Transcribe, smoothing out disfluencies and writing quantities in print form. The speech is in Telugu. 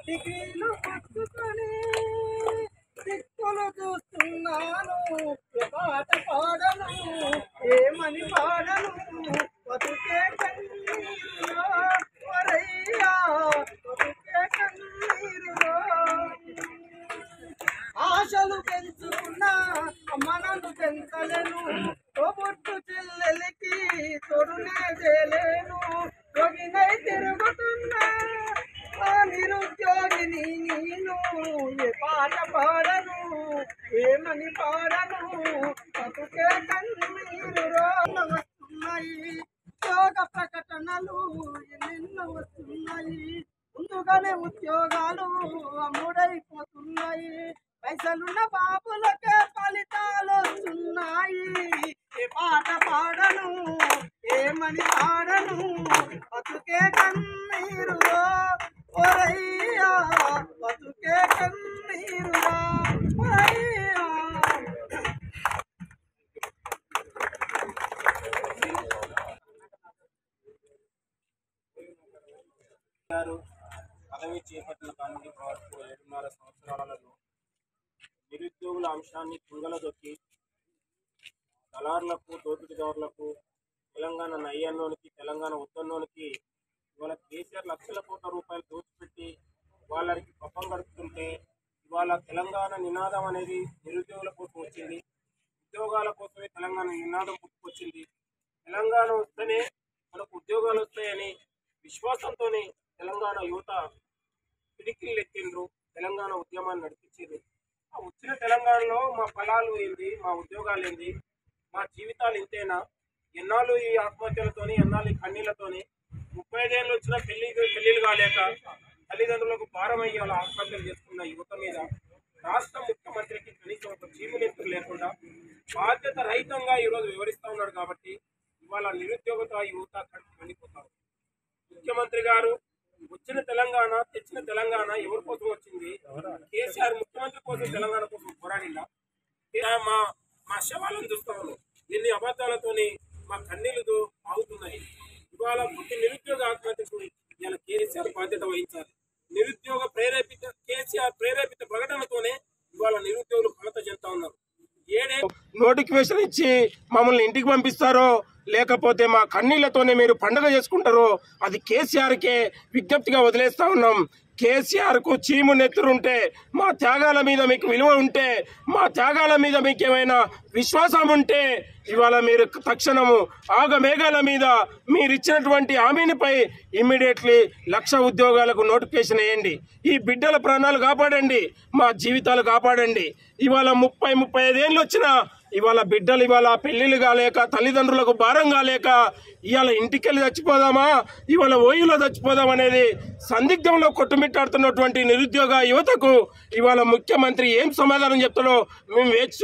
డిగ్రీలు పుచ్చుకొని దిక్కులు చూస్తున్నాను, పాట పాడను ఏమని పాడను, బతుకే కన్నీరులో వరయ్యా, బతుకే కన్నీరులో. ఆశలు పెంచుకున్నా మనను పెంచలేను, తోబుట్టు చెల్లెలికి తొడునే చేయలేను, యోగినై తిరుగుతున్నా నిరుద్యోగిని నేను, ఏ పాట పాడను ఏమని పాడను, బతుకే కన్నీరులో. వస్తున్నాయి ఉద్యోగ ప్రకటనలు ఎన్నెన్నో వస్తున్నాయి, ముందుగానే ఉద్యోగాలు అమ్ముడైపోతున్నాయి, పైసలున్న బాబులకే ఫలితాలు వస్తున్నాయి, ఏ పాట పాడను ఏమని పాడను, బతుకే కన్నీరులో ఓరయ్యా, బతుకే కన్నీరులో ఓరయ్యా. పదవి చేపట్టిన కానుండి వరకు 7.5 సంవత్సరాలలో నిరుద్యోగుల అంశాన్ని తుంగలదొక్కి దళారులకు దోపిడీదారులకు తెలంగాణ నయ్యంలోనికి తెలంగాణ ఉద్యమంలోనికి ఇవాళ కేసీఆర్ లక్షల కోట్ల రూపాయలు దోచిపెట్టి వాళ్ళకి పప్పం గడుపుతుంటే ఇవాళ తెలంగాణ నినాదం అనేది నిరుద్యోగుల కోసం వచ్చింది, ఉద్యోగాల కోసమే తెలంగాణ నినాదం పుట్టుకొచ్చింది. తెలంగాణ వస్తేనే మనకు ఉద్యోగాలు వస్తాయని విశ్వాసంతోనే తెలంగాణ యువత పిడికిళ్ళు ఎత్తిండ్రు, తెలంగాణ ఉద్యమాన్ని నడిపించారు. ఆ వచ్చిన తెలంగాణలో మా ఫలాలు ఏంది, మా ఉద్యోగాలు ఏంది, మా జీవితాలు ఇంతేనా, ఎన్నాళ్ళు ఈ ఆత్మహత్యలతోని ఎన్నాళ్ళు ఈ కన్నీళ్లతోని 35 ఏళ్ళు వచ్చిన పెళ్లిళ్ళు కాలేక తల్లిదండ్రులకు భారం అయ్యి వాళ్ళ ఆత్మహత్యలు చేసుకున్న యువత మీద రాష్ట్ర ముఖ్యమంత్రికి కనీసం ఒక చీమునెత్తులు లేకుండా బాధ్యత రహితంగా ఈరోజు వివరిస్తూ ఉన్నాడు. కాబట్టి ఇవాళ నిరుద్యోగత యువత కండిపోతారు. ముఖ్యమంత్రి గారు వచ్చిన తెలంగాణ తెచ్చిన తెలంగాణ ఎవరి కోసం వచ్చింది? కేసీఆర్ ముఖ్యమంత్రి కోసం తెలంగాణ కోసం పోరాడిందా? మా శవాలను చూస్తాము, ఎన్ని అబద్ధాలతోని మా కన్నీళ్లు ఆగుతున్నాయి. ఇవాళ పుట్టి నిరుద్యోగ ఆత్మహత్యకు ఇవాళ కేసీఆర్ బాధ్యత వహించాలి. నిరుద్యోగ కేసీఆర్ ప్రేరేపిత ప్రకటనతోనే ఇవాళ నిరుద్యోగులు కొలత చెందుతా ఉన్నారు. నోటిఫికేషన్ ఇచ్చి మమ్మల్ని ఇంటికి పంపిస్తారో లేకపోతే మా కన్నీళ్లతోనే మీరు పండుగ చేసుకుంటారో అది కేసీఆర్కే విజ్ఞప్తిగా వదిలేస్తా ఉన్నాం. కేసీఆర్కు చీము నెత్తురుంటే, మా త్యాగాల మీద మీకు విలువ ఉంటే, మా త్యాగాల మీద మీకు ఏమైనా విశ్వాసం ఉంటే ఇవాళ మీరు తక్షణము ఆగమేఘాల మీద మీరు ఇచ్చినటువంటి హామీనిపై ఇమ్మీడియట్లీ 1,00,000 ఉద్యోగాలకు నోటిఫికేషన్ వేయండి. ఈ బిడ్డల ప్రాణాలు కాపాడండి, మా జీవితాలు కాపాడండి. ఇవాళ 30-35 ఏళ్ళు వచ్చినా ఇవాళ బిడ్డలు ఇవాళ పెళ్లిళ్ళు కాలేక తల్లిదండ్రులకు భారం కాలేక ఇవాళ ఇంటికెళ్ళి చచ్చిపోదామా, ఇవాళ ఓయిలో చచ్చిపోదాం అనేది సందిగ్ధంలో కొట్టుమిట్టాడుతున్నటువంటి నిరుద్యోగ యువతకు ఇవాళ ముఖ్యమంత్రి ఏం సమాధానం చెప్తాడో మేము వేచి